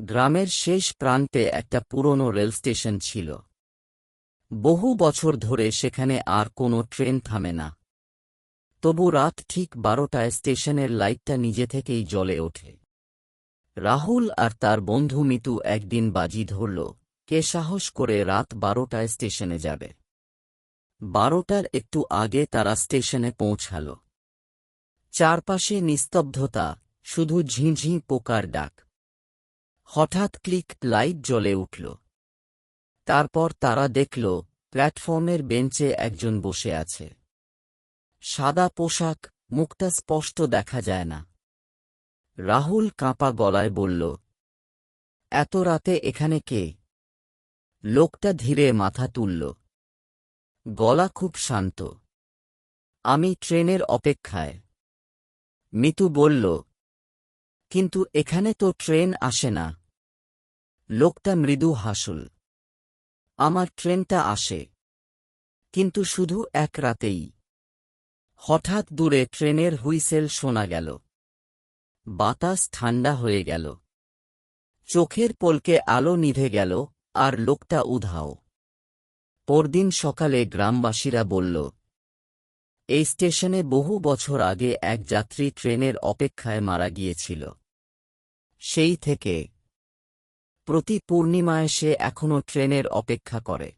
গ্রামের শেষ প্রান্তে একটা পুরনো রেল স্টেশন ছিল। বহু বছর ধরে সেখানে আর কোনো ট্রেন থামে না। তবু রাত ঠিক 12টায় স্টেশনের লাইটটা নিজে থেকেই জ্বলে ওঠে। রাহুল আর তার বন্ধু মিতু একদিন বাজি ধরল, কে সাহস করে রাত 12টায় স্টেশনে যাবে। 12টার একটু আগে তারা স্টেশনে পৌঁছাল। চারপাশে নিস্তব্ধতা, শুধু ঝিঁঝিঁ পোকার ডাক। হঠাৎ ক্লিক, লাইট জ্বলে উঠল। তারপর তারা দেখল প্ল্যাটফর্মের বেঞ্চে একজন বসে আছে। সাদা পোশাক, মুখটা স্পষ্ট দেখা যায় না। রাহুল কাঁপা গলায় বলল, এত রাতে এখানে কে? লোকটা ধীরে মাথা তুলল, গলা খুব শান্ত। আমি ট্রেনের অপেক্ষায়। মিতু বলল, কিন্তু এখানে তো ট্রেন আসে না। লোকটা মৃদু হাসল, আমার ট্রেনটা আসে, কিন্তু শুধু এক রাতেই। হঠাৎ দূরে ট্রেনের হুইসেল শোনা গেল। বাতাস ঠান্ডা হয়ে গেল। চোখের পলকে আলো নিভে গেল, আর লোকটা উধাও। পরদিন সকালে গ্রামবাসীরা বলল, এই স্টেশনে বহু বছর আগে এক যাত্রী ট্রেনের অপেক্ষায় মারা গিয়েছিল। সেই থেকে প্রতি পূর্ণিমায় সে এখনো ট্রেনের অপেক্ষা করে।